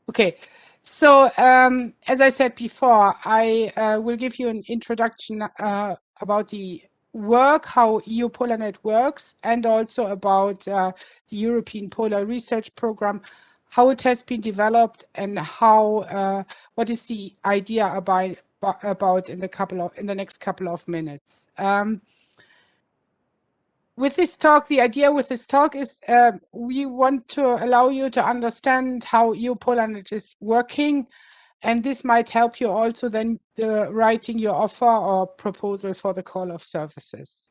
Okay, so as I said before, I will give you an introduction about the work, how EU-PolarNet works, and also about the European Polar Research Program, how it has been developed, and how what is the idea about in the next couple of minutes. With this talk, the idea with this talk is we want to allow you to understand how EU-PolarNet is working, and this might help you also then writing your offer or proposal for the call of services.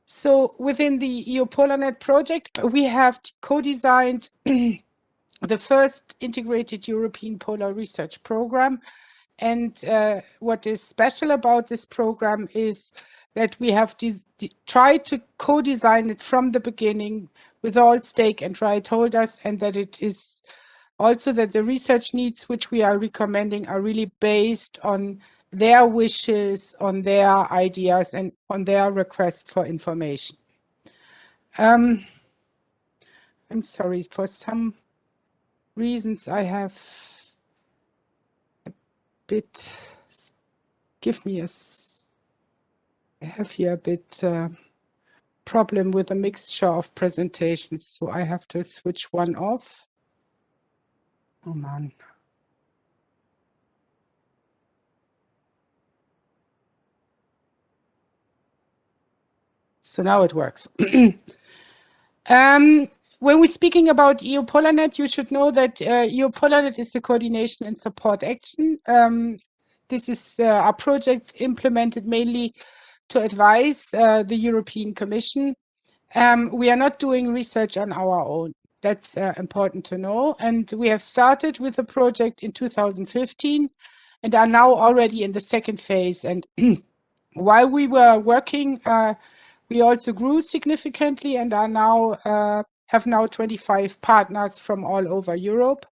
So within the EU-PolarNet project, we have co-designed the first integrated European Polar Research Program. And what is special about this program is that we have tried to co-design it from the beginning with all stake and right holders, and that it is also that the research needs which we are recommending are really based on their wishes, on their ideas, and on their request for information. I'm sorry, for some reasons I have a bit, give me a, I have here a bit problem with a mixture of presentations, so I have to switch one off. Oh man. So now it works. When we're speaking about EU-PolarNet, you should know that EU-PolarNet is a coordination and support action. This is our projects implemented mainly to advise the European Commission. We are not doing research on our own. That's important to know. And we have started with the project in 2015 and are now already in the second phase. And while we were working, we also grew significantly and are now have now 25 partners from all over Europe,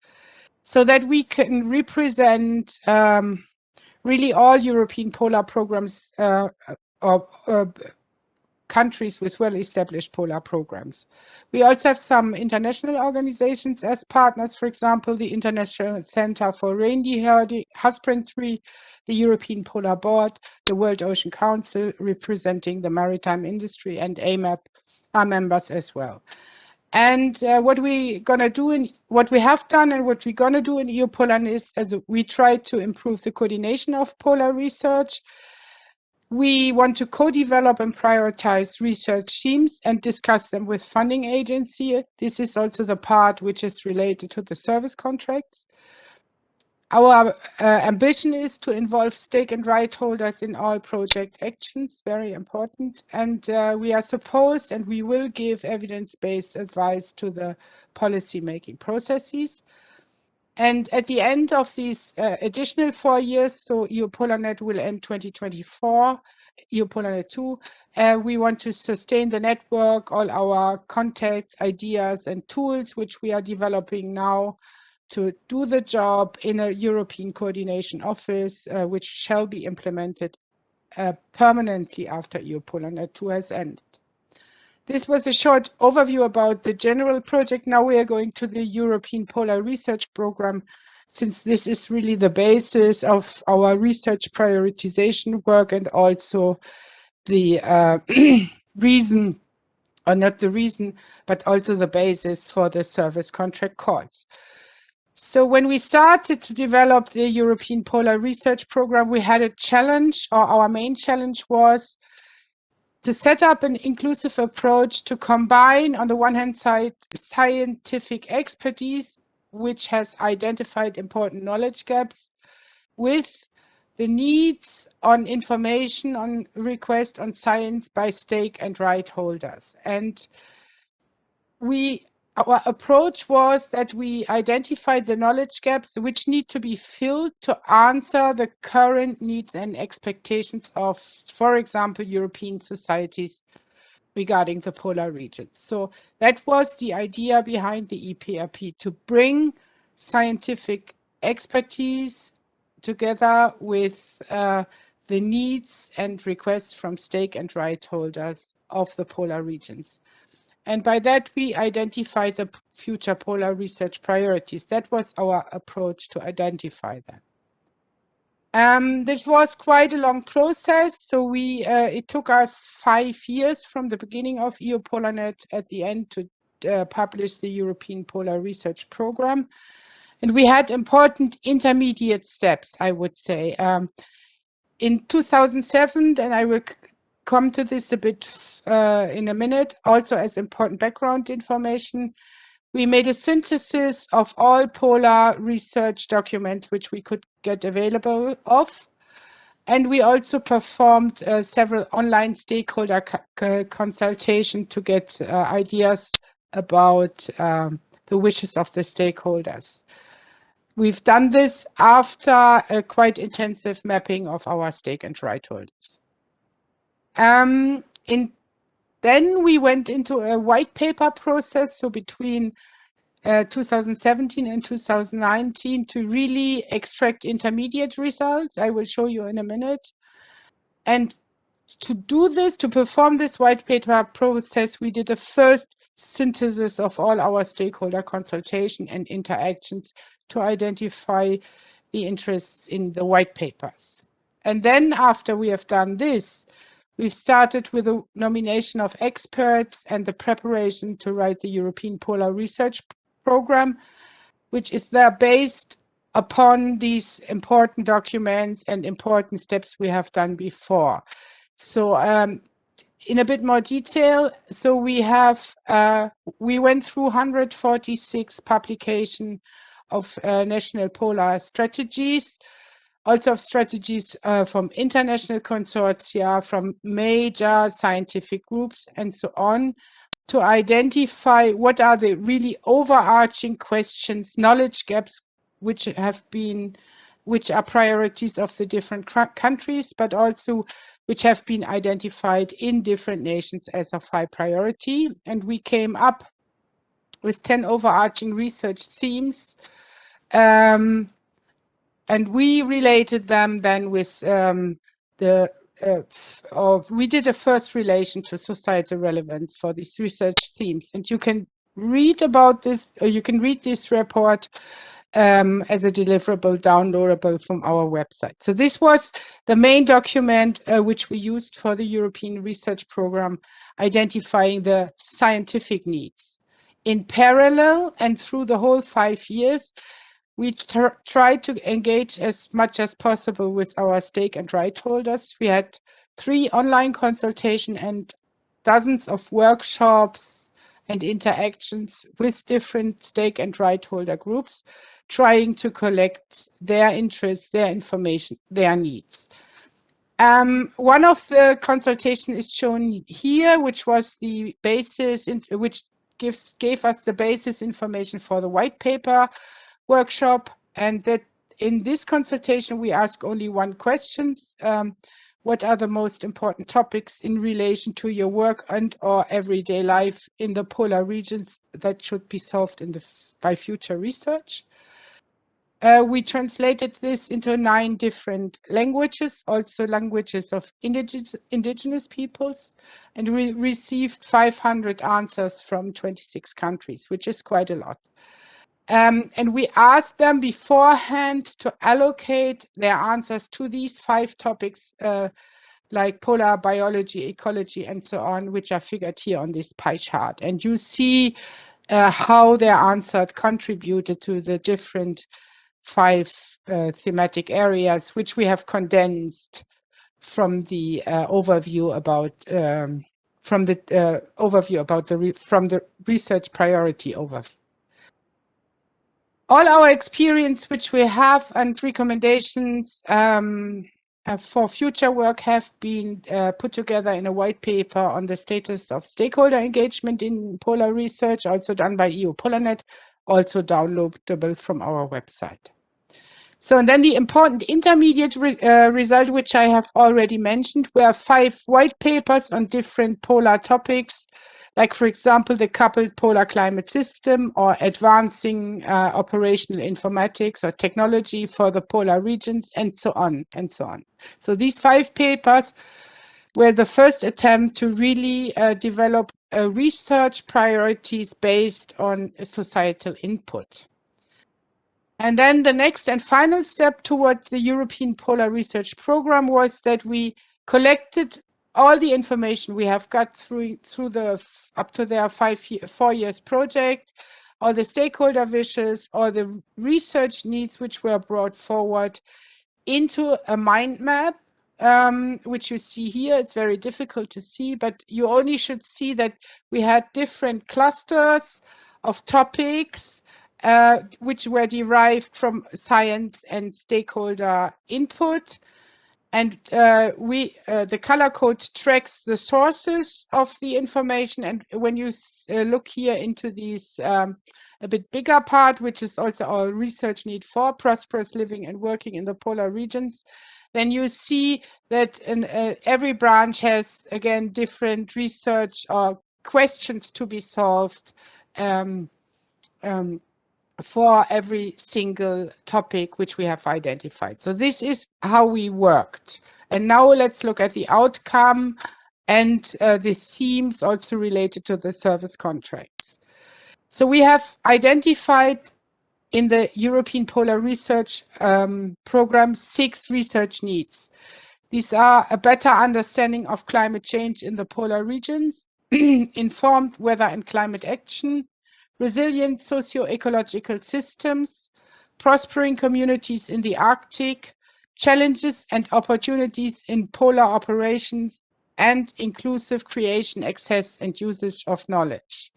so that we can represent really all European polar programs or countries with well-established polar programs. We also have some international organizations as partners, for example, the International Center for Reindeer Husbandry, the European Polar Board, the World Ocean Council, representing the maritime industry, and AMAP are members as well. And what we gonna do in what we have done and what we're gonna do in EU-PolarNet is, as we try to improve the coordination of polar research. We want to co-develop and prioritize research themes and discuss them with funding agency. This is also the part which is related to the service contracts. Our ambition is to involve stake and right holders in all project actions, very important. And we are supposed and we will give evidence-based advice to the policy-making processes. And at the end of these additional 4 years, so EU-PolarNet will end 2024, EU-PolarNet 2, we want to sustain the network, all our contacts, ideas, and tools, which we are developing now to do the job in a European coordination office, which shall be implemented permanently after EU-PolarNet 2 has ended. This was a short overview about the general project. Now we are going to the European Polar Research Program, since this is really the basis of our research prioritization work and also the reason, or not the reason, but also the basis for the service contract calls. So when we started to develop the European Polar Research Program, we had a challenge, or our main challenge was to set up an inclusive approach to combine, on the one hand side, scientific expertise, which has identified important knowledge gaps, with the needs on information on request on science by stake and right holders. And our approach was that we identified the knowledge gaps which need to be filled to answer the current needs and expectations of, for example, European societies regarding the polar regions. So that was the idea behind the EPRP, to bring scientific expertise together with the needs and requests from stake and right holders of the polar regions. And by that, we identify the future polar research priorities. That was our approach to identify them. This was quite a long process. So it took us 5 years from the beginning of EU-PolarNet at the end to publish the European Polar Research Program. And we had important intermediate steps, I would say. In 2007, and I will come to this a bit in a minute, also as important background information, we made a synthesis of all polar research documents which we could get available of. And we also performed several online stakeholder consultation to get ideas about the wishes of the stakeholders. We've done this after a quite intensive mapping of our stake and right holders. Then we went into a white paper process, so between 2017 and 2019, to really extract intermediate results. I will show you in a minute. And to do this, to perform this white paper process, we did a first synthesis of all our stakeholder consultation and interactions to identify the interests in the white papers. And then after we have done this, we've started with the nomination of experts and the preparation to write the European Polar Research Program, which is there based upon these important documents and important steps we have done before. So in a bit more detail, so we went through 146 publications of national polar strategies, also of strategies from international consortia, from major scientific groups, and so on, to identify what are the really overarching questions, knowledge gaps, which are priorities of the different countries, but also which have been identified in different nations as of high priority. And we came up with 10 overarching research themes. And we related them then with we did a first relation to societal relevance for these research themes. And you can read about this, or you can read this report as a deliverable downloadable from our website. So this was the main document which we used for the European Research Program, identifying the scientific needs. In parallel and through the whole 5 years, we tried to engage as much as possible with our stake and right holders. We had 3 online consultations and dozens of workshops and interactions with different stake and right holder groups, trying to collect their interests, their information, their needs. One of the consultations is shown here, which was the basis, which gave us the basis information for the white paper workshop. And that in this consultation, we ask only one question. What are the most important topics in relation to your work and or everyday life in the polar regions that should be solved by future research? We translated this into 9 different languages, also languages of indigenous peoples, and we received 500 answers from 26 countries, which is quite a lot. And we asked them beforehand to allocate their answers to these 5 topics, like polar biology, ecology, and so on, which are figured here on this pie chart. And you see how their answers contributed to the different 5 thematic areas, which we have condensed from the overview about from the research priority overview. All our experience which we have and recommendations for future work have been put together in a white paper on the status of stakeholder engagement in polar research, also done by EU-PolarNet, also downloadable from our website. So, and then the important intermediate result, which I have already mentioned, were 5 white papers on different polar topics, like, for example, the coupled polar climate system, or advancing operational informatics or technology for the polar regions, and so on and so on. So these 5 papers were the first attempt to really develop research priorities based on societal input. And then the next and final step towards the European Polar Research Program was that we collected all the information we have got through the up to their 4 years project, all the stakeholder wishes, all the research needs which were brought forward into a mind map, which you see here. It's very difficult to see, but you only should see that we had different clusters of topics which were derived from science and stakeholder input. And the color code tracks the sources of the information. And when you look here into these a bit bigger part, which is also our research need for prosperous living and working in the polar regions, then you see that every branch has, again, different research or questions to be solved for every single topic which we have identified. So this is how we worked. And now let's look at the outcome and the themes also related to the service contracts. So we have identified in the European Polar Research Program 6 research needs. These are a better understanding of climate change in the polar regions, informed weather and climate action, resilient socio-ecological systems, prospering communities in the Arctic, challenges and opportunities in polar operations, and inclusive creation, access, and usage of knowledge.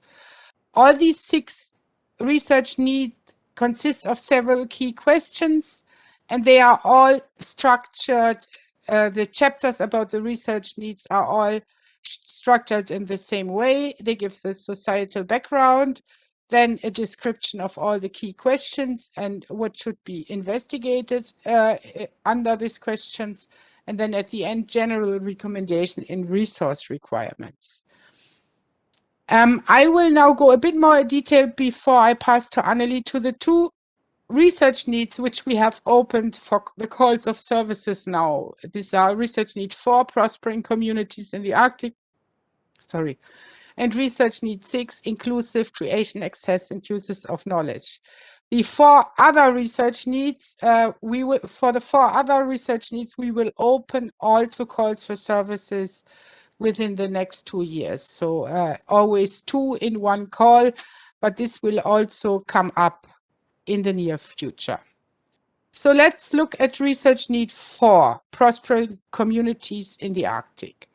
All these 6 research needs consist of several key questions, and they are all structured. The chapters about the research needs are all structured in the same way. They give the societal background, then a description of all the key questions and what should be investigated under these questions, and then at the end, general recommendation in resource requirements. I will now go a bit more in detail before I pass to Annelie to the 2 research needs which we have opened for the calls of services now. These are research need for prospering communities in the Arctic, and research need 6, inclusive creation, access, and uses of knowledge. The 4 other research needs, we will open also calls for services within the next 2 years. So always 2 in one call, but this will also come up in the near future. So let's look at research need for prospering communities in the Arctic.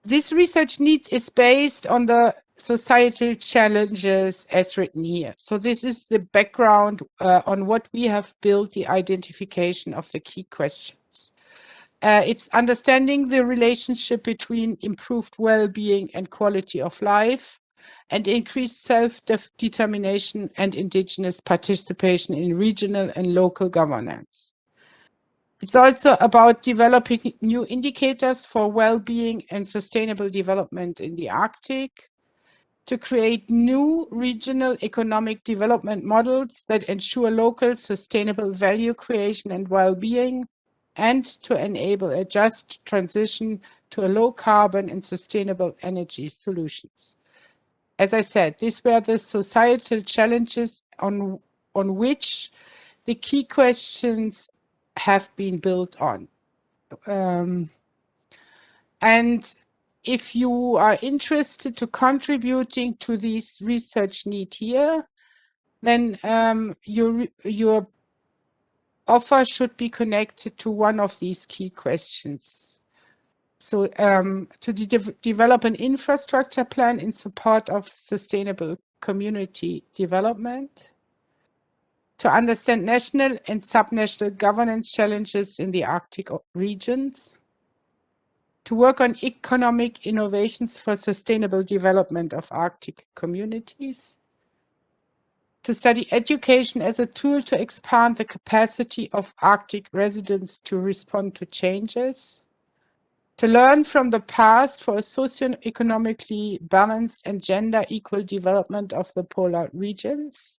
This research need is based on the societal challenges as written here. So this is the background on what we have built the identification of the key questions. It's understanding the relationship between improved well-being and quality of life, and increased self-determination and indigenous participation in regional and local governance. It's also about developing new indicators for well-being and sustainable development in the Arctic, to create new regional economic development models that ensure local sustainable value creation and well-being, and to enable a just transition to a low carbon and sustainable energy solutions. As I said, these were the societal challenges on which the key questions have been built on. And if you are interested to contributing to this research need here, then your offer should be connected to one of these key questions. So to develop an infrastructure plan in support of sustainable community development, to understand national and subnational governance challenges in the Arctic regions, to work on economic innovations for sustainable development of Arctic communities, to study education as a tool to expand the capacity of Arctic residents to respond to changes, to learn from the past for a socio-economically balanced and gender equal development of the polar regions,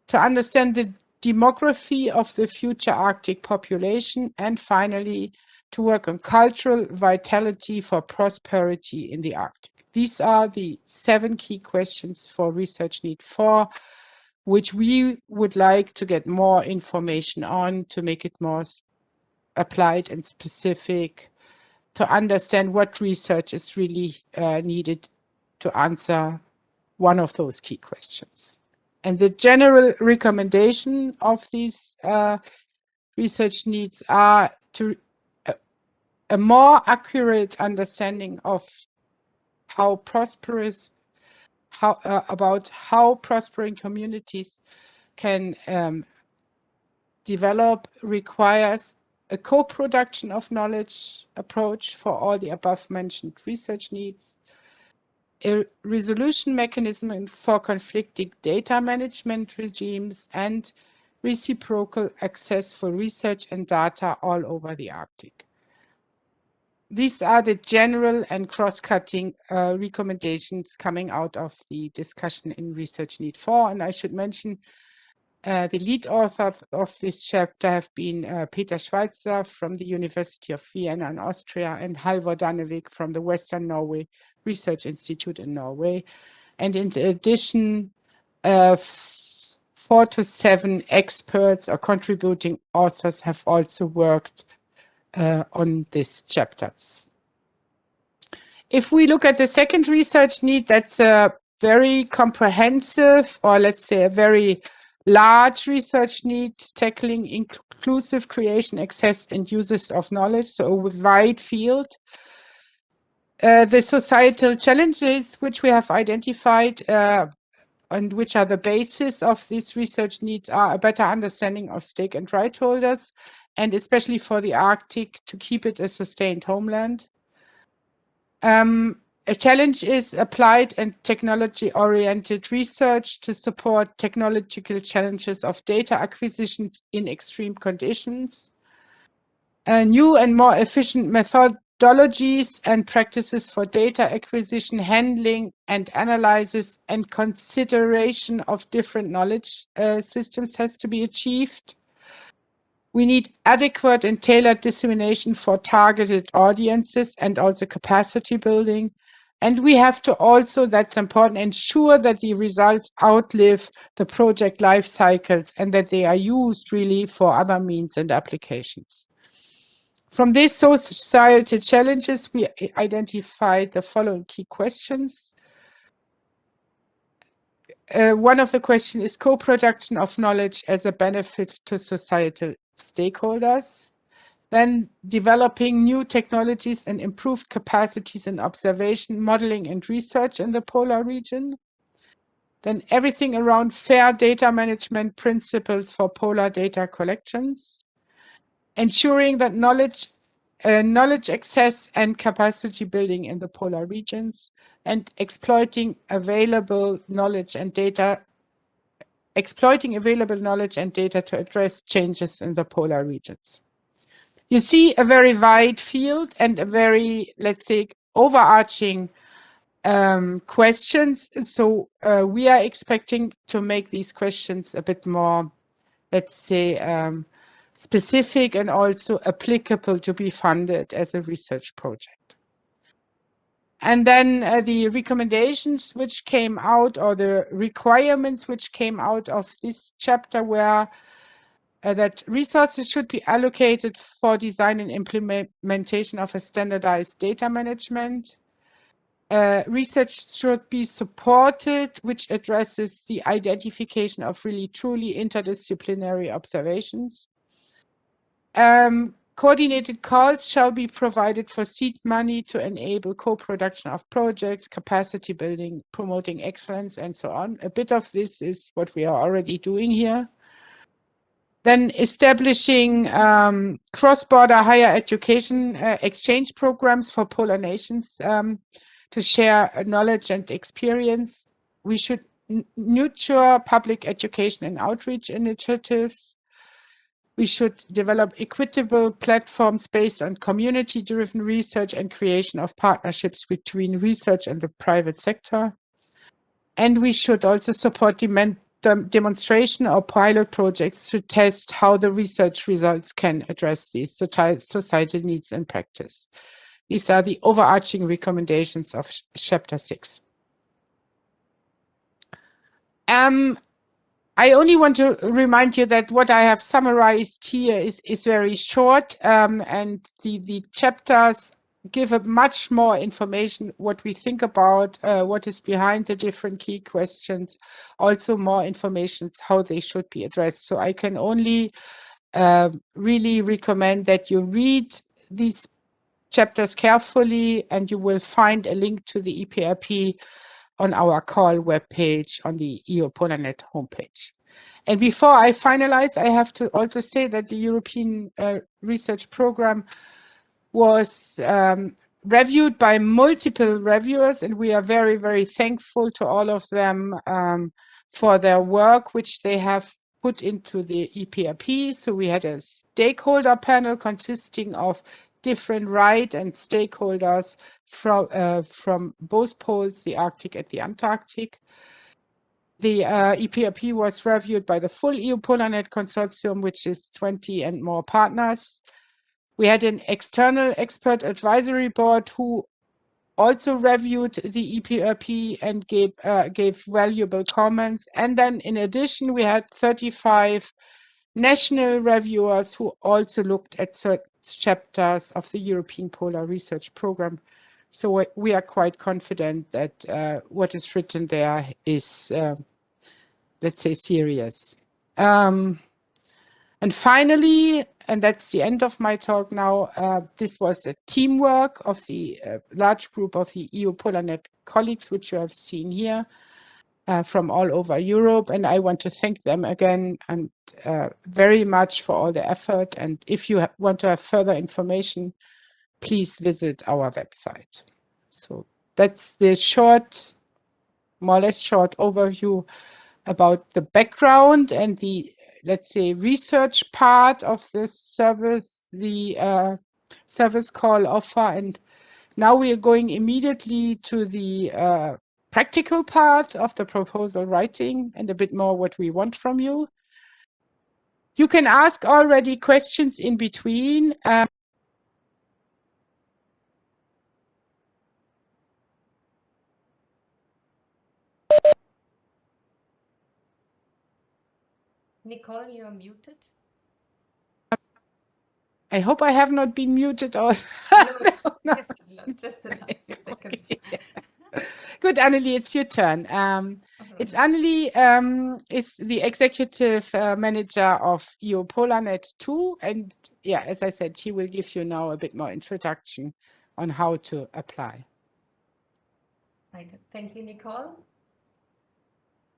to understand the demography of the future Arctic population, and finally, to work on cultural vitality for prosperity in the Arctic. These are the 7 key questions for Research Need 4, which we would like to get more information on to make it more applied and specific, to understand what research is really needed to answer one of those key questions. And the general recommendation of these research needs are to a more accurate understanding of how prosperous, about how prospering communities can develop, requires a co-production of knowledge approach for all the above mentioned research needs, a resolution mechanism for conflicting data management regimes, and reciprocal access for research and data all over the Arctic. These are the general and cross-cutting recommendations coming out of the discussion in Research Need 4. And I should mention the lead authors of this chapter have been Peter Schweitzer from the University of Vienna in Austria and Halvor Dannevik from the Western Norway Research Institute in Norway. And in addition, 4 to 7 experts or contributing authors have also worked on these chapters. If we look at the second research need, that's a very comprehensive, or let's say a very large research need, tackling inclusive creation, access, and uses of knowledge, so a wide field. The societal challenges which we have identified and which are the basis of these research needs are a better understanding of stake and right holders, and especially for the Arctic, to keep it a sustained homeland. A challenge is applied and technology-oriented research to support technological challenges of data acquisitions in extreme conditions. New and more efficient methodologies and practices for data acquisition, handling, and analysis and consideration of different knowledge systems has to be achieved. We need adequate and tailored dissemination for targeted audiences and also capacity building. And we have to also, that's important, ensure that the results outlive the project life cycles and that they are used really for other means and applications. From these societal challenges, we identified the following key questions. One of the questions is co-production of knowledge as a benefit to societal stakeholders. Then developing new technologies and improved capacities in observation, modeling, and research in the polar region. Then everything around fair data management principles for polar data collections. Ensuring that knowledge access and capacity building in the polar regions, and exploiting available knowledge and data to address changes in the polar regions. You see a very wide field and a very, let's say, overarching questions. So we are expecting to make these questions a bit more, let's say, specific and also applicable to be funded as a research project. And then the recommendations which came out, or the requirements which came out of this chapter, were that resources should be allocated for design and implementation of a standardized data management. Research should be supported, which addresses the identification of really truly interdisciplinary observations. Coordinated calls shall be provided for seed money to enable co-production of projects, capacity building, promoting excellence, and so on. A bit of this is what we are already doing here. Then establishing cross-border higher education exchange programs for polar nations to share knowledge and experience. We should nurture public education and outreach initiatives. We should develop equitable platforms based on community-driven research and creation of partnerships between research and the private sector. And we should also support demonstration or pilot projects to test how the research results can address these societal needs in practice. These are the overarching recommendations of Chapter 6. I only want to remind you that what I have summarized here is very short, and the chapters give a much more information what we think about, what is behind the different key questions, also more information how they should be addressed. So I can only really recommend that you read these chapters carefully, and you will find a link to the EPRP on our call webpage on the EU-PolarNet homepage. And before I finalize, I have to also say that the European Research Program was reviewed by multiple reviewers, and we are very, very thankful to all of them for their work, which they have put into the EPRP. So we had a stakeholder panel consisting of different right and stakeholders from both poles, the Arctic and the Antarctic. The EPRP was reviewed by the full EU-PolarNet consortium, which is 20 and more partners. We had an external expert advisory board who also reviewed the EPRP and gave valuable comments. And then in addition, we had 35 national reviewers who also looked at certain chapters of the European Polar Research Program. So we are quite confident that what is written there is, let's say, serious. And finally, and that's the end of my talk now, this was a teamwork of the large group of the EU-PolarNet colleagues, which you have seen here from all over Europe. And I want to thank them again and very much for all the effort. And if you want to have further information, please visit our website. So that's the short, more or less short overview about the background and the, let's say, research part of this service, the service call offer. And now we are going immediately to the practical part of the proposal writing and a bit more what we want from you. You can ask already questions in between. Nicole, you're muted. I hope I have not been muted or No, just a few seconds. Okay. Good, Annelie, it's your turn. It's Annelie, is the executive manager of EU-PolarNet 2, and yeah, as I said, she will give you now a bit more introduction on how to apply. Right. Thank you, Nicole.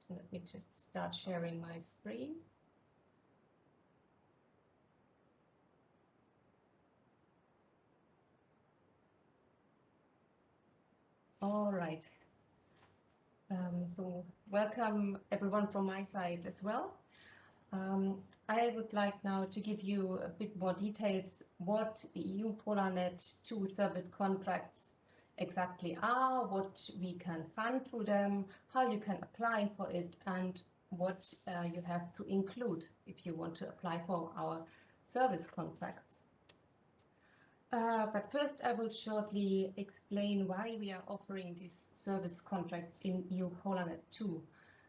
Let me just start sharing my screen. All right. So welcome everyone from my side as well. I would like now to give you a bit more details what the EU-PolarNet 2 service contracts exactly are, what we can fund through them, how you can apply for it, and what you have to include if you want to apply for our service contracts. But first, I will shortly explain why we are offering these service contracts in EU-PolarNet 2.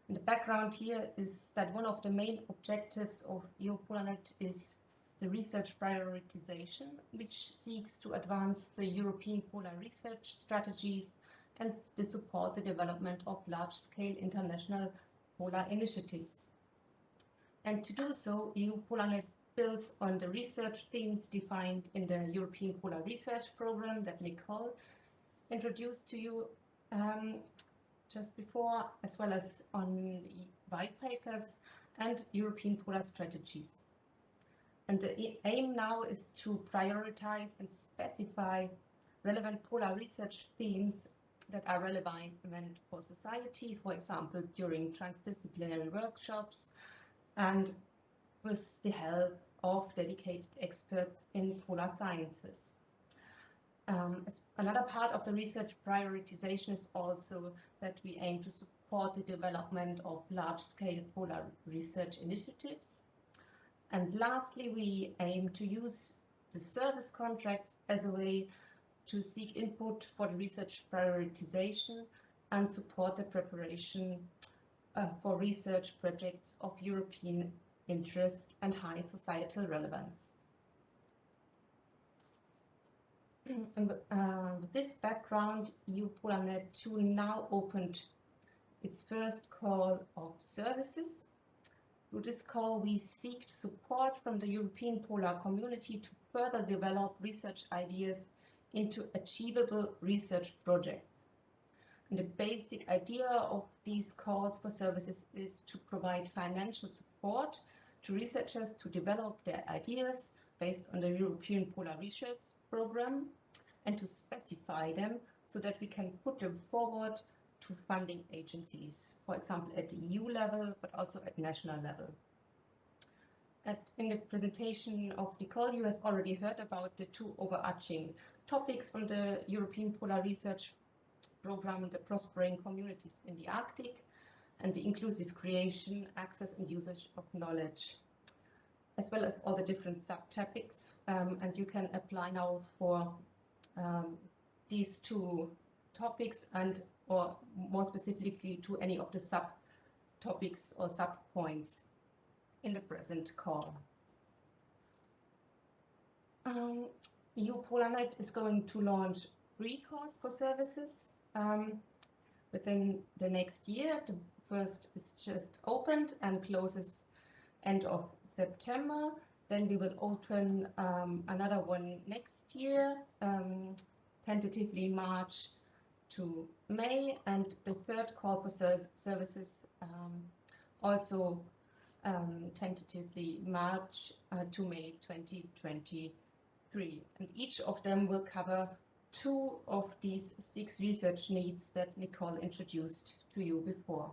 And the background here is that one of the main objectives of EU-PolarNet is the research prioritization, which seeks to advance the European polar research strategies and to support the development of large-scale international polar initiatives. And to do so, EU-PolarNet builds on the research themes defined in the European Polar Research Program that Nicole introduced to you just before, as well as on the white papers and European polar strategies. And the aim now is to prioritize and specify relevant polar research themes that are relevant for society, for example, during transdisciplinary workshops and with the help of dedicated experts in polar sciences. Another part of the research prioritization is also that we aim to support the development of large-scale polar research initiatives. And lastly, we aim to use the service contracts as a way to seek input for the research prioritization and support the preparation for research projects of European interest and high societal relevance. And with this background, EU-PolarNet 2 now opened its first call of services. Through this call, we seek support from the European polar community to further develop research ideas into achievable research projects. And the basic idea of these calls for services is to provide financial support to researchers to develop their ideas based on the European Polar Research Program and to specify them so that we can put them forward to funding agencies, for example, at the EU level, but also at national level. In the presentation of Nicole, you have already heard about the two overarching topics from the European Polar Research Program, the prospering communities in the Arctic, and the inclusive creation, access and usage of knowledge, as well as all the different subtopics. And you can apply now for these two topics and or more specifically to any of the subtopics or subpoints in the present call. EU-PolarNet is going to launch 3 calls for services within the next year. The first is just opened and closes end of September. Then we will open another one next year, tentatively March to May, and the third call for services also tentatively March to May 2023. And each of them will cover 2 of these 6 research needs that Nicole introduced to you before.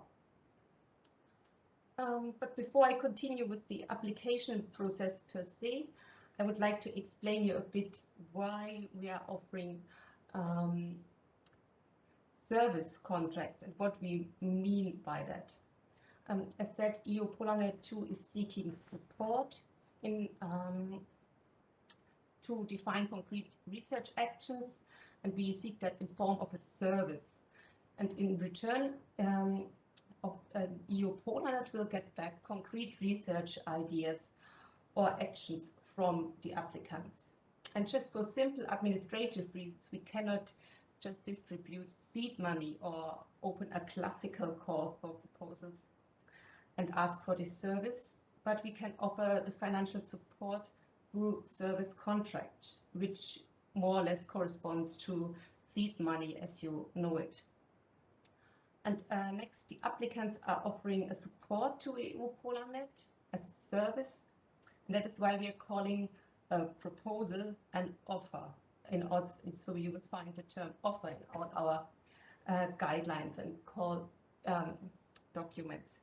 But before I continue with the application process per se, I would like to explain you a bit why we are offering service contracts and what we mean by that. As said, EU-PolarNet 2 is seeking support in to define concrete research actions, and we seek that in form of a service. And in return, EU-PolarNet will get back concrete research ideas or actions from the applicants. And just for simple administrative reasons, we cannot just distribute seed money or open a classical call for proposals and ask for this service, but we can offer the financial support through service contracts, which more or less corresponds to seed money as you know it. And next, the applicants are offering a support to EU-PolarNet as a service. And that is why we are calling a proposal an offer. So you will find the term offer in all our guidelines and call documents.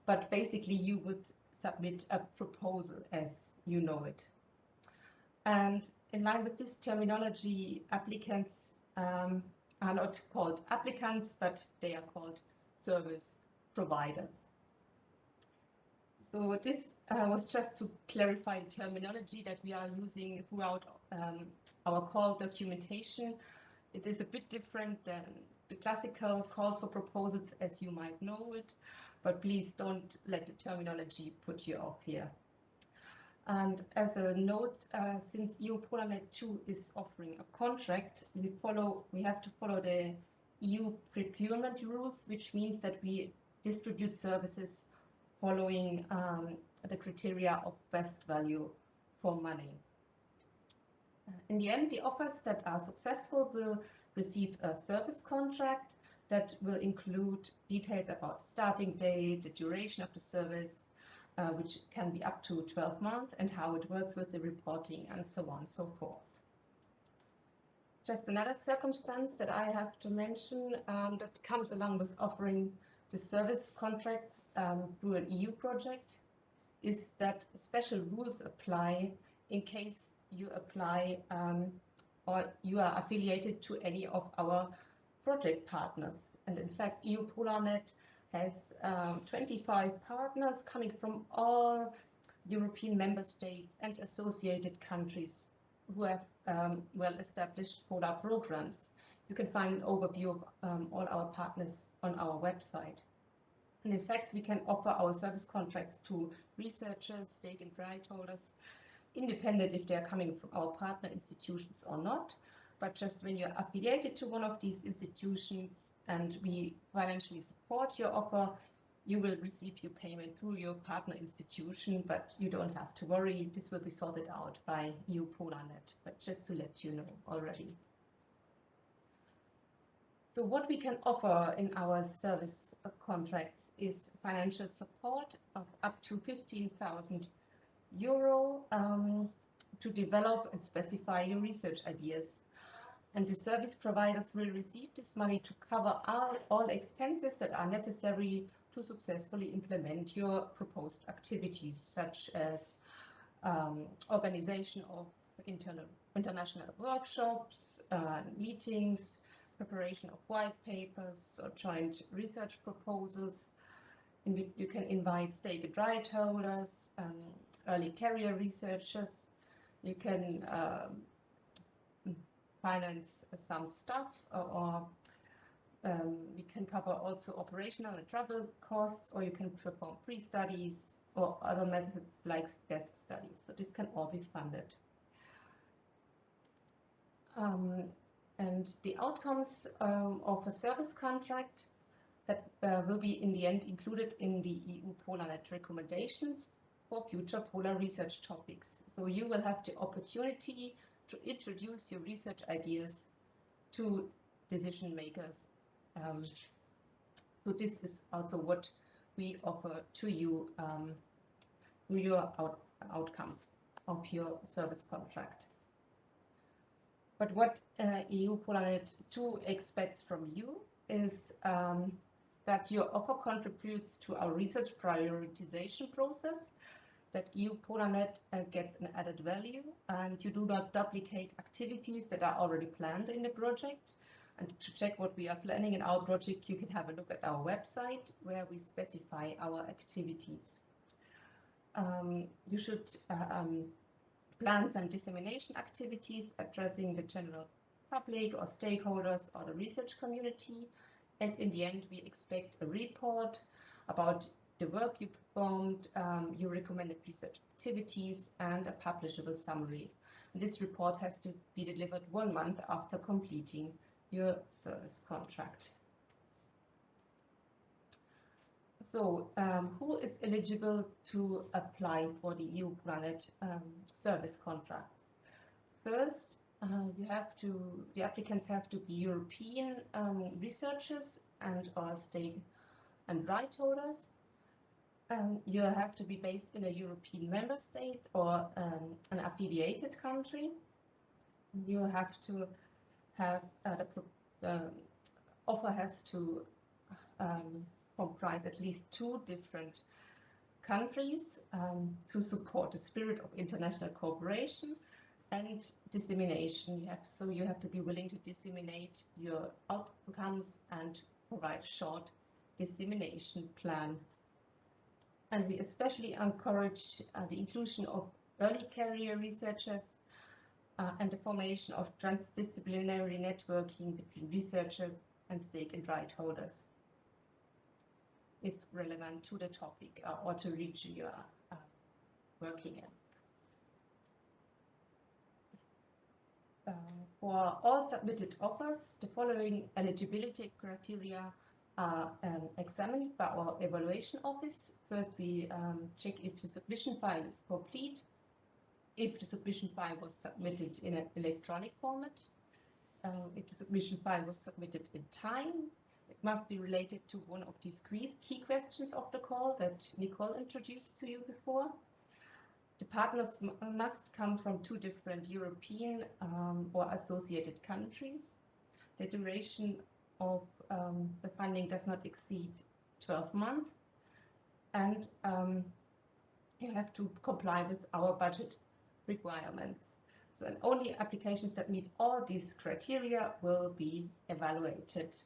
But basically, you would submit a proposal as you know it. And in line with this terminology, applicants are not called applicants, but they are called service providers. So this was just to clarify terminology that we are using throughout our call documentation. It is a bit different than the classical calls for proposals as you might know it, but please don't let the terminology put you off here. And as a note, since EU-PolarNet 2 is offering a contract, we have to follow the EU procurement rules, which means that we distribute services following the criteria of best value for money. In the end, the offers that are successful will receive a service contract that will include details about starting date, the duration of the service, which can be up to 12 months, and how it works with the reporting and so on and so forth. Just another circumstance that I have to mention that comes along with offering the service contracts through an EU project is that special rules apply in case you apply or you are affiliated to any of our project partners. And in fact, EU-PolarNet has 25 partners coming from all European member states and associated countries who have well-established polar programs. You can find an overview of all our partners on our website. And in fact, we can offer our service contracts to researchers, stake and right holders, independent if they're coming from our partner institutions or not. But just when you're affiliated to one of these institutions and we financially support your offer, you will receive your payment through your partner institution, but you don't have to worry. This will be sorted out by EU-PolarNet, but just to let you know already. So what we can offer in our service contracts is financial support of up to 15,000 euro to develop and specify your research ideas. And the service providers will receive this money to cover all expenses that are necessary to successfully implement your proposed activities, such as organization of international workshops, meetings, preparation of white papers or joint research proposals. You can invite stake and right holders, early career researchers. You can finance some stuff, or we can cover also operational and travel costs, or you can perform pre-studies or other methods like desk studies. So this can all be funded. And the outcomes of a service contract that will be in the end included in the EU-PolarNet recommendations for future polar research topics. So you will have the opportunity to introduce your research ideas to decision makers. So this is also what we offer to you through your outcomes of your service contract. But what EU-PolarNet 2 expects from you is that your offer contributes to our research prioritization process, that EU-PolarNet gets an added value, and you do not duplicate activities that are already planned in the project. And to check what we are planning in our project, you can have a look at our website where we specify our activities. You should plan some dissemination activities addressing the general public or stakeholders or the research community. And in the end, we expect a report about the work you performed, your recommended research activities, and a publishable summary. This report has to be delivered 1 month after completing your service contract. So who is eligible to apply for the EU-PolarNet service contracts? First, the applicants have to be European researchers and or stake and right holders. You have to be based in a European member state or an affiliated country. You have to have the offer has to comprise at least 2 different countries to support the spirit of international cooperation and dissemination. You have to be willing to disseminate your outcomes and provide a short dissemination plan. And we especially encourage the inclusion of early career researchers and the formation of transdisciplinary networking between researchers and stake and right holders, if relevant to the topic or to region you are working in. For all submitted offers, the following eligibility criteria are examined by our evaluation office. First, we check if the submission file is complete, if the submission file was submitted in an electronic format, if the submission file was submitted in time. It must be related to one of these key questions of the call that Nicole introduced to you before. The partners must come from 2 different European or associated countries. The duration of the funding does not exceed 12 months. And you have to comply with our budget requirements. So and only applications that meet all these criteria will be evaluated.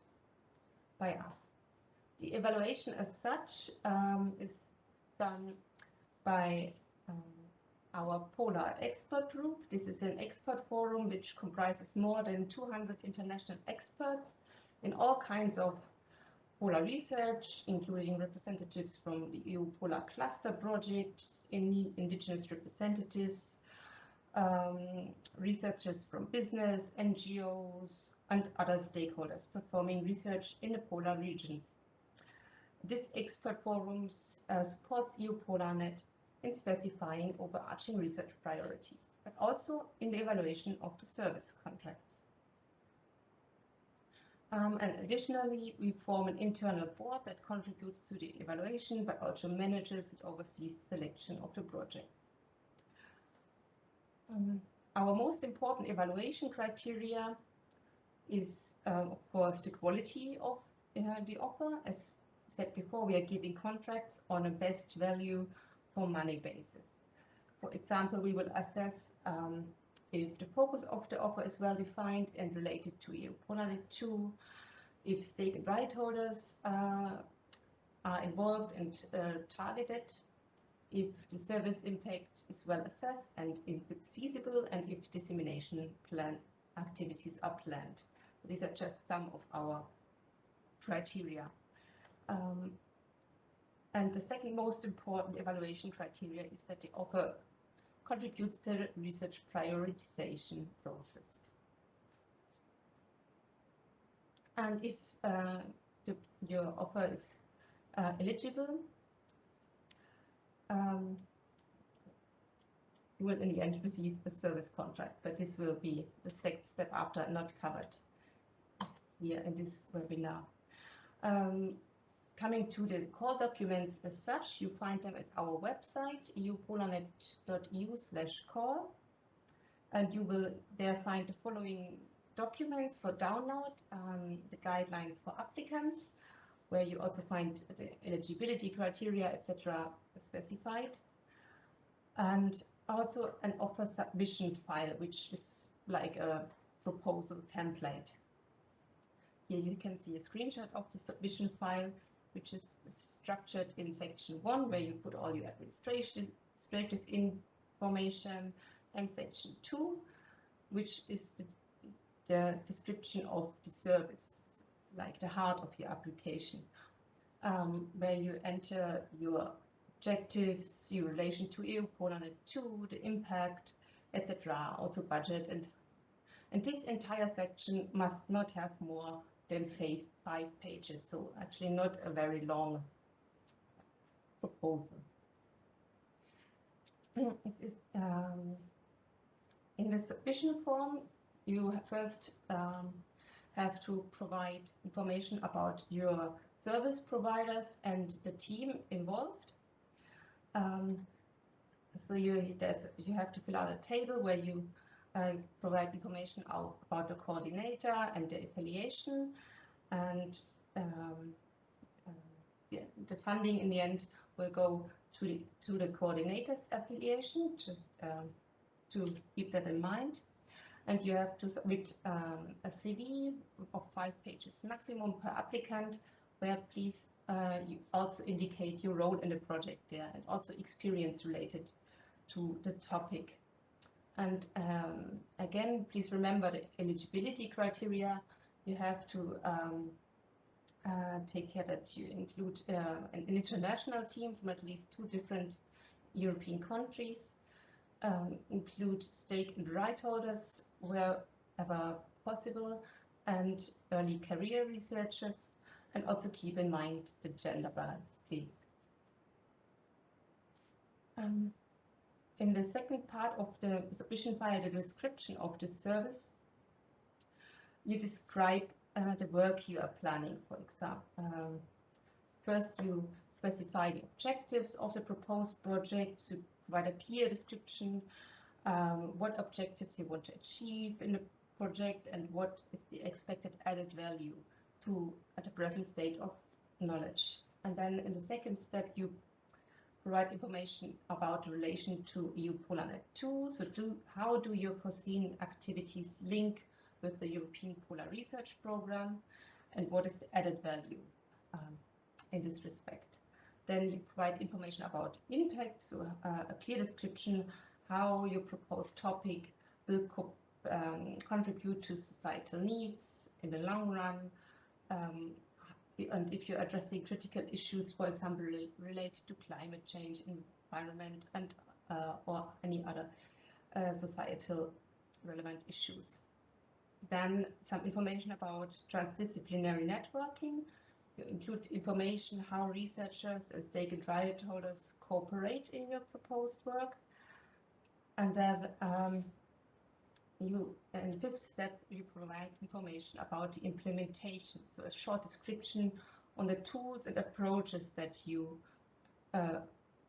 by us. The evaluation as such is done by our Polar Expert Group. This is an expert forum which comprises more than 200 international experts in all kinds of polar research, including representatives from the EU Polar Cluster projects, indigenous representatives, researchers from business, NGOs, and other stakeholders performing research in the polar regions. This expert forum supports EU-PolarNet in specifying overarching research priorities, but also in the evaluation of the service contracts. And additionally, we form an internal board that contributes to the evaluation, but also manages and oversees the selection of the projects. Our most important evaluation criteria is, of course, the quality of the offer. As said before, we are giving contracts on a best value for money basis. For example, we will assess if the focus of the offer is well defined and related to EU-PolarNet 2, if stake and right holders are involved and targeted, if the service impact is well assessed and if it's feasible, and if dissemination plan activities are planned. These are just some of our criteria. And the second most important evaluation criteria is that the offer contributes to the research prioritization process. And if your offer is eligible, you will in the end receive a service contract, but this will be the step after, not covered here in this webinar. Coming to the core documents as such, you find them at our website, eu-polarnet.eu/core, and you will there find the following documents for download, the guidelines for applicants, where you also find the eligibility criteria, etc. specified, and also an offer submission file, which is like a proposal template. Here you can see a screenshot of the submission file, which is structured in section 1, where you put all your administrative information, and section 2, which is the description of the service, like the heart of your application, where you enter your objectives, your relation to EU-PolarNet 2, the impact, etc., also budget, and this entire section must not have more than 5 pages, so actually not a very long proposal. In the submission form, you first have to provide information about your service providers and the team involved. So you have to fill out a table where you provide information about the coordinator and the affiliation, and the funding in the end will go to the coordinator's affiliation, just to keep that in mind. And you have to submit a CV of 5 pages maximum per applicant, where please you also indicate your role in the project there, and also experience related to the topic. And again, please remember the eligibility criteria. You have to take care that you include an international team from at least 2 different European countries, include stake and right holders wherever possible, and early career researchers, and also keep in mind the gender balance, please. In the second part of the submission file, the description of the service, you describe the work you are planning, for example. First, you specify the objectives of the proposed project, to provide a clear description, what objectives you want to achieve in the project, and what is the expected added value at the present state of knowledge. And then in the second step, you provide information about the relation to EU-PolarNet 2. So how do your foreseen activities link with the European Polar Research Program? and what is the added value in this respect. Then you provide information about impact, so a clear description how your proposed topic will contribute to societal needs in the long run, and if you're addressing critical issues, for example, related to climate change, environment, and or any other societal relevant issues. Then some information about transdisciplinary networking. You include information how researchers and stake and right holders cooperate in your proposed work. And then in the fifth step, you provide information about the implementation. So a short description on the tools and approaches that you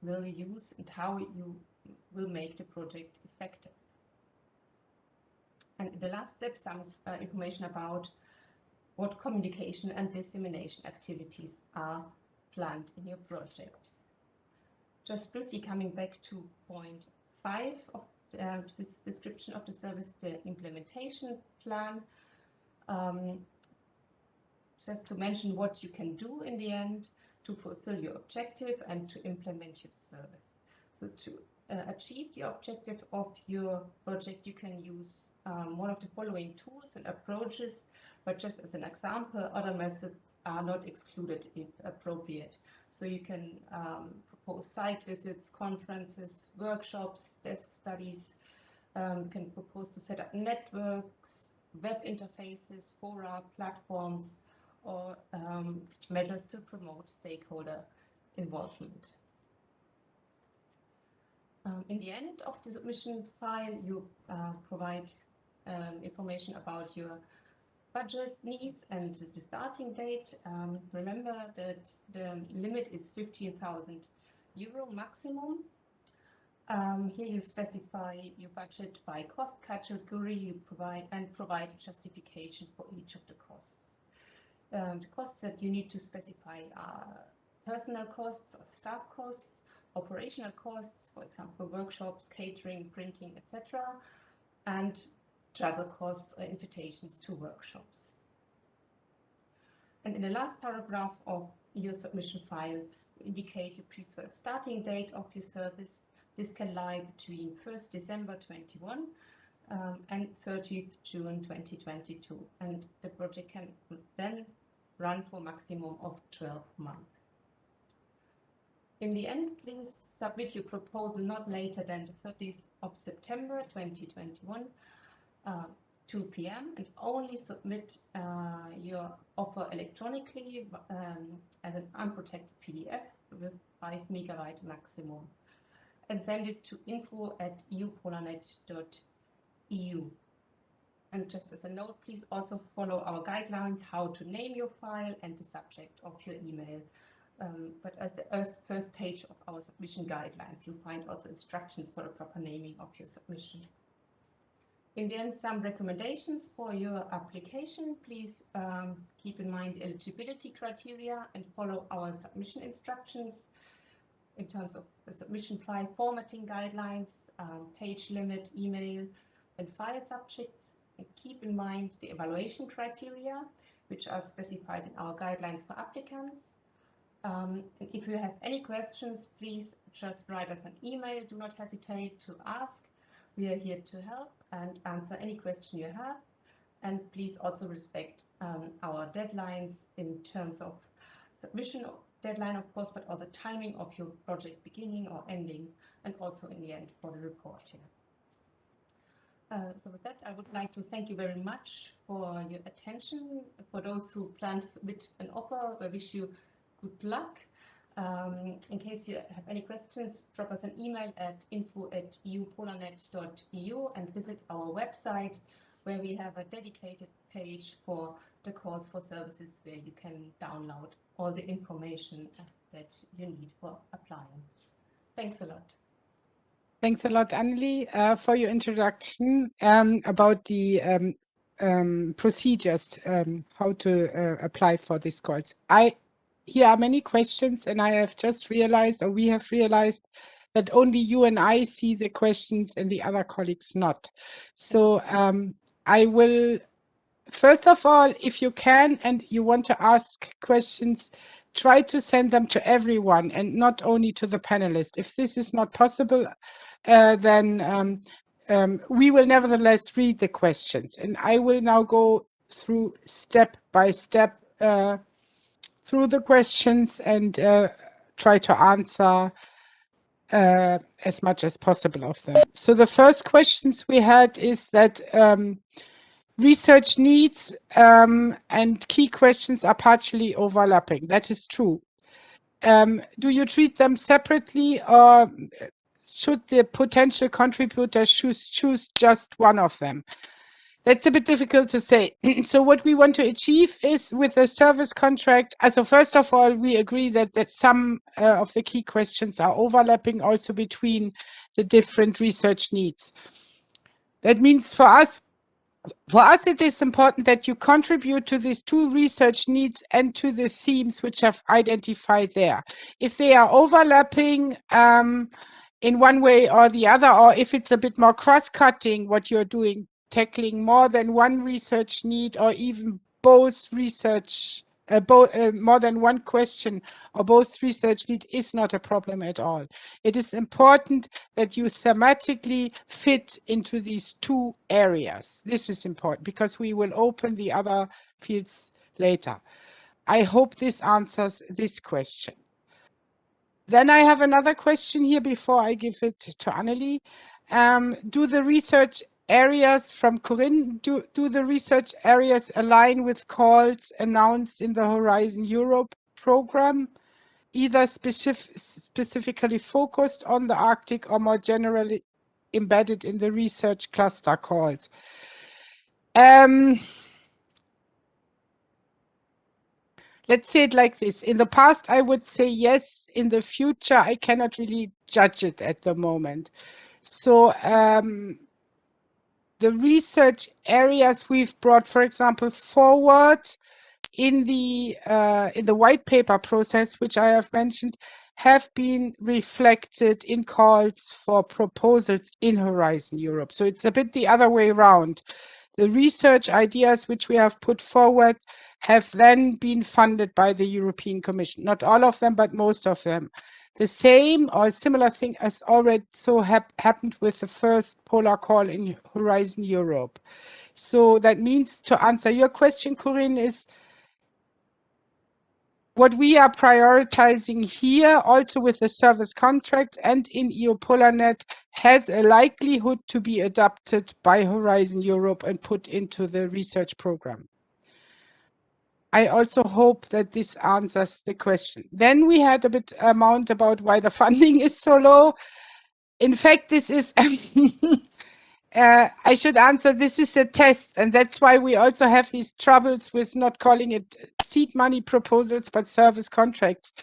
will use and how you will make the project effective. And in the last step, some information about what communication and dissemination activities are planned in your project. Just briefly coming back to point 5 of this description of the service, the implementation plan. Just to mention what you can do in the end to fulfill your objective and to implement your service. So to achieve the objective of your project, you can use one of the following tools and approaches, but just as an example, other methods are not excluded if appropriate. So you can propose site visits, conferences, workshops, desk studies, can propose to set up networks, web interfaces, fora, platforms, or measures to promote stakeholder involvement. In the end of the submission file, you provide information about your budget needs and the starting date. Remember that the limit is 15,000 euro maximum. Here you specify your budget by cost category. You provide justification for each of the costs. The costs that you need to specify are personnel costs or staff costs, operational costs, for example, workshops, catering, printing, etc., and travel costs or invitations to workshops. And in the last paragraph of your submission file, you indicate your preferred starting date of your service. This can lie between 1st December 21 and 30th June 2022, and the project can then run for a maximum of 12 months. In the end, please submit your proposal not later than the 30th of September 2021, 2 p.m. and only submit your offer electronically as an unprotected PDF with 5 megabyte maximum, and send it to info@eu-polarnet.eu. And just as a note, please also follow our guidelines how to name your file and the subject of your email. But as the first page of our submission guidelines, you'll find also instructions for the proper naming of your submission. In the end, some recommendations for your application. Please keep in mind the eligibility criteria and follow our submission instructions in terms of the submission file formatting guidelines, page limit, email, and file subjects. And keep in mind the evaluation criteria, which are specified in our guidelines for applicants. And if you have any questions, please just write us an email. Do not hesitate to ask. We are here to help and answer any question you have. And please also respect our deadlines in terms of submission deadline, of course, but also timing of your project beginning or ending, and also in the end for the reporting. So with that, I would like to thank you very much for your attention. For those who plan to submit an offer, I wish you good luck. In case you have any questions, drop us an email at info@eu-polarnet.eu and visit our website, where we have a dedicated page for the calls for services, where you can download all the information that you need for applying. Thanks a lot. Thanks a lot, Anneli, for your introduction about the procedures, how to apply for these calls. Here are many questions, and I have just realized, or we have realized, that only you and I see the questions and the other colleagues not. So I will First of all, if you can and you want to ask questions, try to send them to everyone and not only to the panelists. If this is not possible, then we will nevertheless read the questions. And I will now go through step by step through the questions and try to answer as much as possible of them. So the first questions we had is that research needs and key questions are partially overlapping. That is true. Do you treat them separately, or should the potential contributors choose just one of them? That's a bit difficult to say. So what we want to achieve is with the service contract. So first of all, we agree that some of the key questions are overlapping also between the different research needs. That means for us, it is important that you contribute to these two research needs and to the themes which have identified there. If they are overlapping in one way or the other, or if it's a bit more cross-cutting, what you're doing, tackling more than one research need or even both research, more than one question or both research need is not a problem at all. It is important that you thematically fit into these two areas. This is important because we will open the other fields later. I hope this answers this question. Then I have another question here before I give it to Annelie. Do the research areas from Corinne, do the research areas align with calls announced in the Horizon Europe program, either specifically focused on the Arctic or more generally embedded in the research cluster calls? Let's say it like this. In the past, I would say yes. In the future, I cannot really judge it at the moment. So the research areas we've brought, for example, forward in the white paper process, which I have mentioned, have been reflected in calls for proposals in Horizon Europe. So it's a bit the other way around. The research ideas which we have put forward have then been funded by the European Commission. Not all of them, but most of them. The same or similar thing has already happened with the first polar call in Horizon Europe. So that means, to answer your question, Corinne, is what we are prioritizing here, also with the service contracts and in EU-PolarNet, has a likelihood to be adopted by Horizon Europe and put into the research program. I also hope that this answers the question. Then we had a bit amount about why the funding is so low. In fact, this is, I should answer, this is a test, and that's why we also have these troubles with not calling it seed money proposals, but service contracts.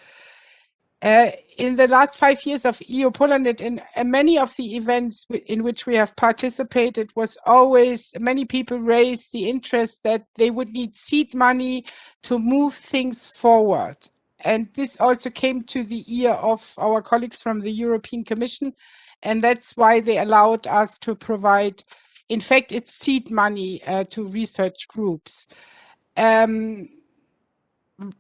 In the last 5 years of EU-PolarNet, in many of the events in which we have participated, was always many people raised the interest that they would need seed money to move things forward. And this also came to the ear of our colleagues from the European Commission, and that's why they allowed us to provide, in fact, it's seed money to research groups.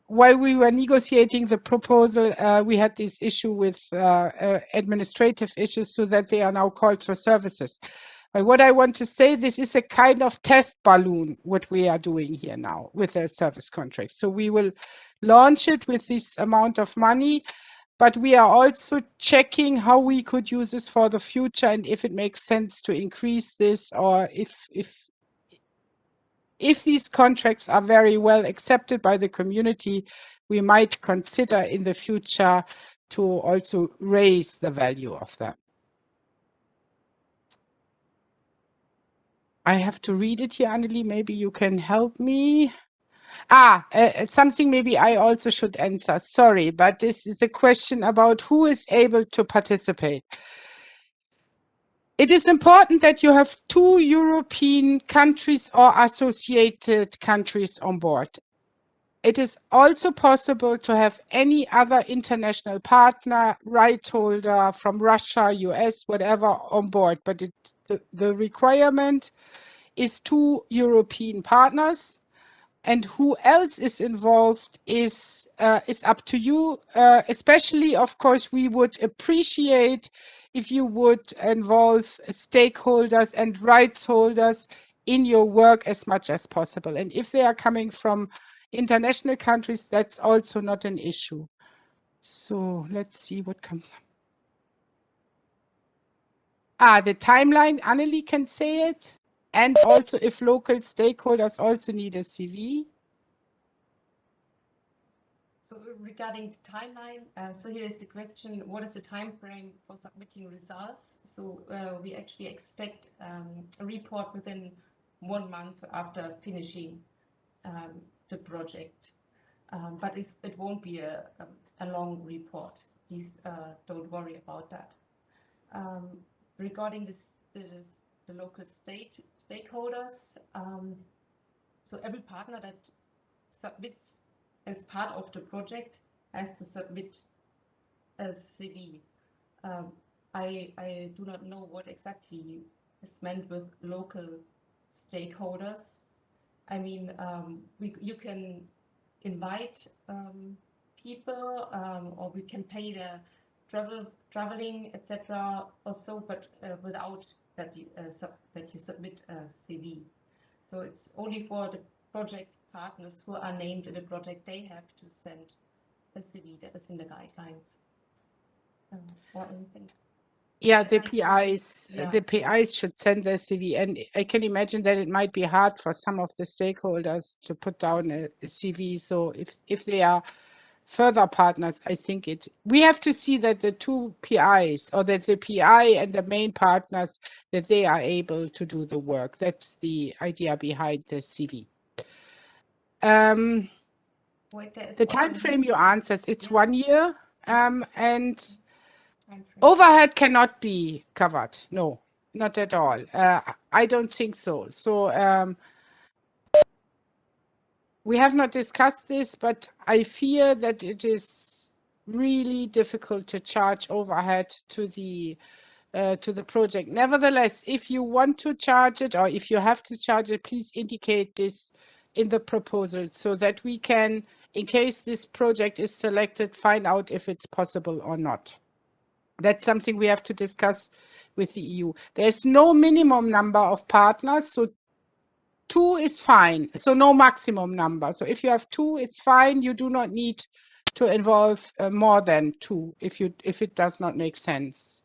While we were negotiating the proposal, we had this issue with administrative issues, so that they are now called for services. But what I want to say, this is a kind of test balloon, what we are doing here now with a service contract. So we will launch it with this amount of money, but we are also checking how we could use this for the future and if it makes sense to increase this, or if these contracts are very well accepted by the community, we might consider in the future to also raise the value of them. I have to read it here, Annelie. Maybe you can help me. Something maybe I also should answer. Sorry, but this is a question about who is able to participate. It is important that you have 2 European countries or associated countries on board. It is also possible to have any other international partner, right holder from Russia, US, whatever on board, but the requirement is 2 European partners, and who else is involved is up to you. Especially, of course, we would appreciate if you would involve stakeholders and rights holders in your work as much as possible. And if they are coming from international countries, that's also not an issue. So let's see what comes up. The timeline, Annelie can say it. And also if local stakeholders also need a CV. So regarding the timeline, so here is the question, what is the time frame for submitting results? So we actually expect a report within 1 month after finishing the project. But it won't be a long report. So please don't worry about that. Regarding the local stakeholders, so every partner that submits as part of the project has to submit a CV. I do not know what exactly is meant with local stakeholders. I mean, you can invite people, or we can pay the traveling, etc. also, but without that you submit a CV. So it's only for the project partners who are named in the project, they have to send a CV that is in the guidelines. Or anything. Yeah, the PIs should send their CV, and I can imagine that it might be hard for some of the stakeholders to put down a CV. So if they are further partners, I think we have to see that the 2 PIs, or that the PI and the main partners, that they are able to do the work. That's the idea behind the CV. The time frame you answered, it's 1 year, and overhead cannot be covered. No, not at all. I don't think so. So we have not discussed this, but I fear that it is really difficult to charge overhead to the project. Nevertheless, if you want to charge it, or if you have to charge it, please indicate this in the proposal so that we can, in case this project is selected, find out if it's possible or not. That's something we have to discuss with the EU. There's no minimum number of partners, so 2 is fine. So no maximum number. So if you have 2, it's fine. You do not need to involve more than 2 if it does not make sense.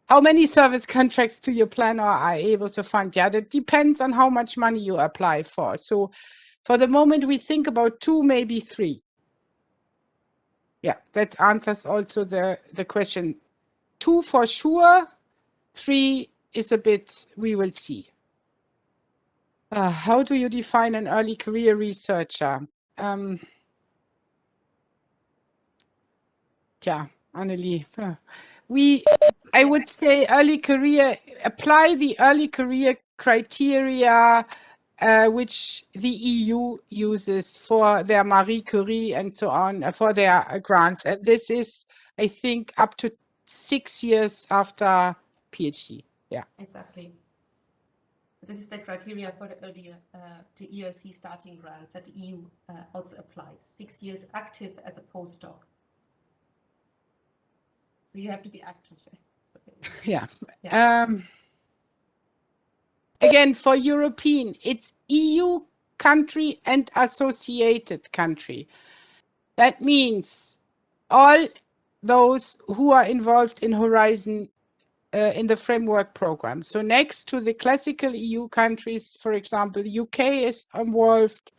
How many service contracts do you plan or are able to fund? Yeah, that depends on how much money you apply for. So for the moment, we think about 2, maybe 3. Yeah, that answers also the question. 2 for sure, 3 is a bit, we will see. How do you define an early career researcher? Annelie, I would say apply the early career criteria which the EU uses for their Marie Curie and so on, for their grants. And this is, I think, up to 6 years after PhD. Yeah. Exactly. So this is the criteria for the earlier the ERC starting grants that the EU also applies. 6 years active as a postdoc. So you have to be active. Yeah. Again, for European, it's EU country and associated country. That means all those who are involved in Horizon in the framework program. So next to the classical EU countries, for example, UK is involved,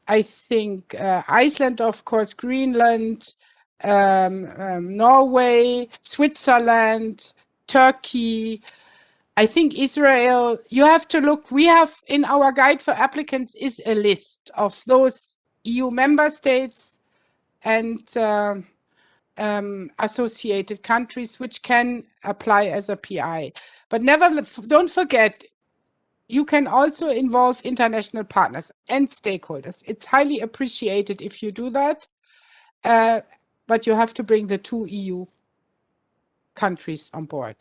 I think Iceland, of course, Greenland, Norway, Switzerland, Turkey, I think Israel. You have to look, we have in our guide for applicants is a list of those EU member states and associated countries which can apply as a PI. But don't forget, you can also involve international partners and stakeholders. It's highly appreciated if you do that, but you have to bring the 2 EU countries on board.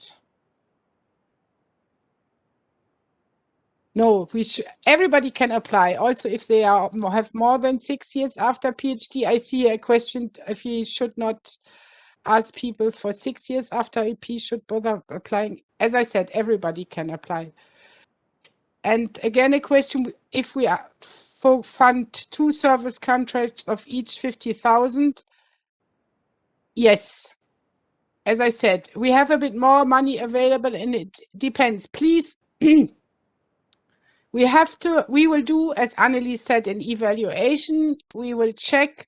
No, everybody can apply. Also, if they have more than 6 years after PhD, I see a question if we should not ask people for 6 years after EP should bother applying. As I said, everybody can apply. And again, a question, if we fund 2 service contracts of each 50,000, yes. As I said, we have a bit more money available and it depends. Please, we will do, as Annelies said, an evaluation. We will check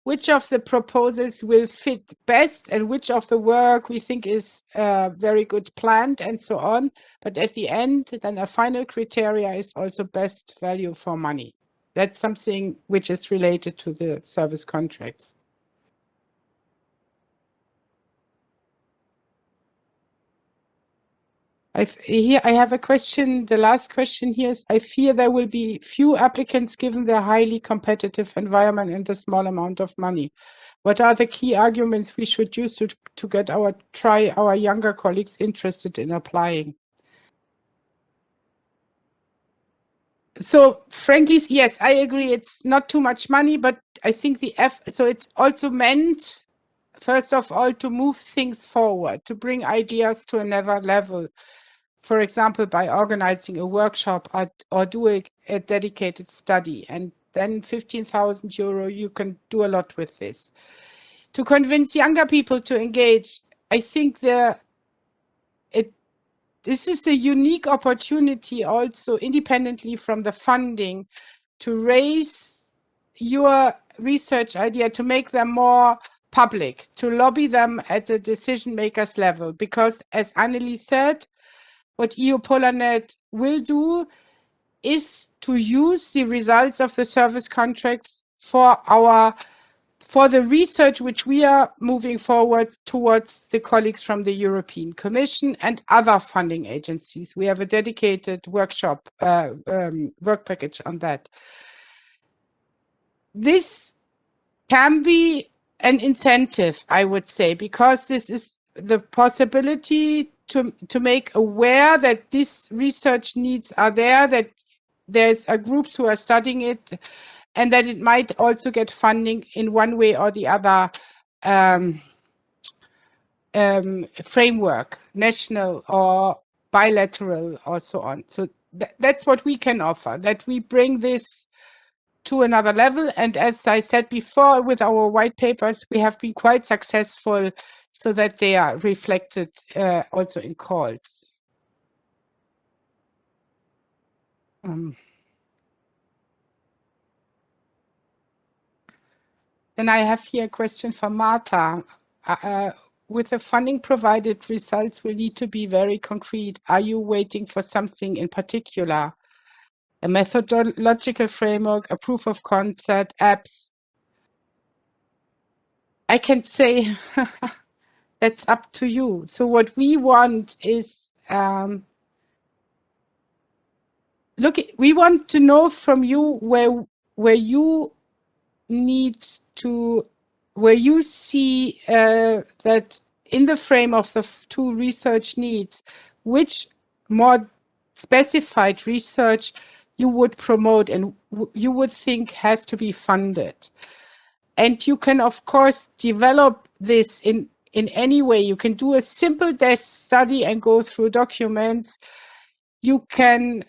which of the proposals will fit best and which of the work we think is very good planned and so on. But at the end, then a final criteria is also best value for money. That's something which is related to the service contracts. Here I have a question. The last question here is, I fear there will be few applicants given the highly competitive environment and the small amount of money. What are the key arguments we should use to get our younger colleagues interested in applying? So frankly, yes, I agree. It's not too much money, but I think so it's also meant, first of all, to move things forward, to bring ideas to another level. For example, by organizing a workshop or doing a dedicated study, and then 15,000 euro, you can do a lot with this. To convince younger people to engage, I think this is a unique opportunity also independently from the funding to raise your research idea, to make them more public, to lobby them at the decision makers level. Because as Annelies said, what EU-PolarNet will do is to use the results of the service contracts for the research which we are moving forward towards the colleagues from the European Commission and other funding agencies. We have a dedicated workshop, work package on that. This can be an incentive, I would say, because this is the possibility to make aware that these research needs are there, that there's a groups who are studying it, and that it might also get funding in one way or the other framework, national or bilateral or so on. So that's what we can offer, that we bring this to another level. And as I said before, with our white papers, we have been quite successful so that they are reflected also in calls. Then I have here a question from Marta. With the funding provided, results will need to be very concrete. Are you waiting for something in particular? A methodological framework, a proof of concept, apps? I can say that's up to you. So what we want is, we want to know from you where you need to, where you see that in the frame of the 2 research needs, which more specified research you would promote and you would think has to be funded. And you can, of course, develop this in any way. You can do a simple desk study and go through documents. You can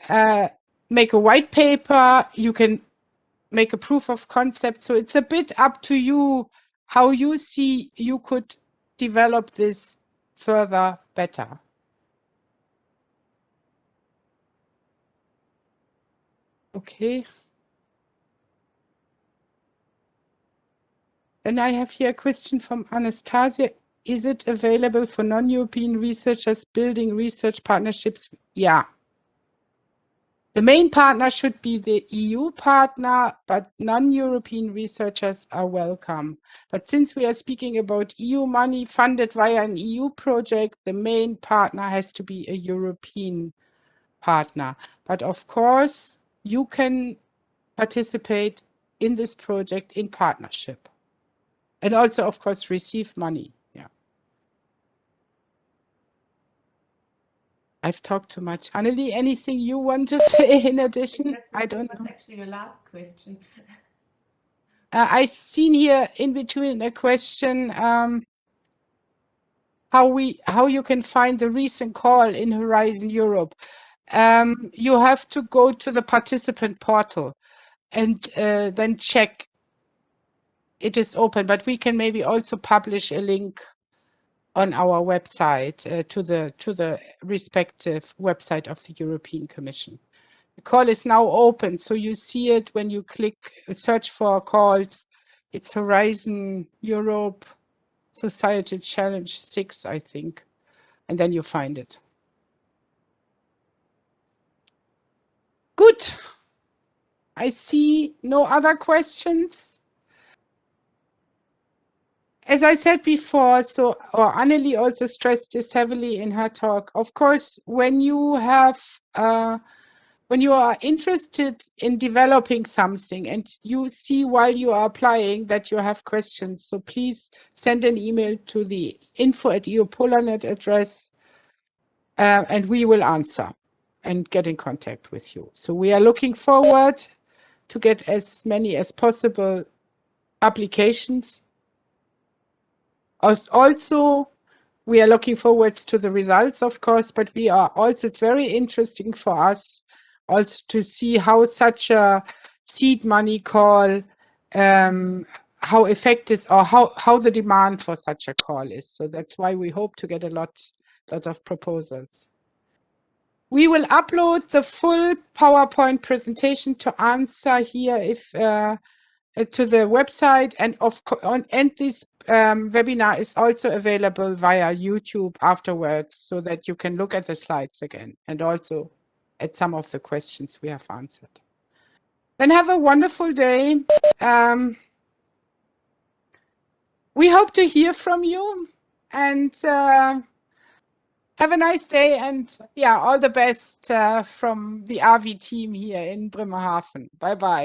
make a white paper. You can make a proof of concept. So it's a bit up to you how you see you could develop this further better. Okay. Then I have here a question from Anastasia. Is it available for non-European researchers building research partnerships? Yeah. The main partner should be the EU partner, but non-European researchers are welcome. But since we are speaking about EU money funded via an EU project, the main partner has to be a European partner. But of course, you can participate in this project in partnership. And also, of course, receive money. Yeah. I've talked too much. Annelie, anything you want to say in addition? I don't know. That's actually the last question. I've seen here in between a question how you can find the recent call in Horizon Europe. You have to go to the participant portal and then check it is open, but we can maybe also publish a link on our website to the respective website of the European Commission. The call is now open, so you see it when you click search for calls. It's Horizon Europe Society Challenge 6, I think, and then you find it. Good. I see no other questions. As I said before, or Annelie also stressed this heavily in her talk. Of course, when you are interested in developing something and you see while you are applying that you have questions, so please send an email to the info@EU-PolarNet address, and we will answer and get in contact with you. So we are looking forward to get as many as possible applications. Also, we are looking forward to the results, of course, but we are also, it's very interesting for us also to see how such a seed money call, how effective or how the demand for such a call is. So that's why we hope to get a lot of proposals. We will upload the full PowerPoint presentation to answer here if to the website, and this webinar is also available via YouTube afterwards, so that you can look at the slides again and also at some of the questions we have answered. Then have a wonderful day. We hope to hear from you, and have a nice day, and yeah, all the best from the RV team here in Bremerhaven. Bye bye.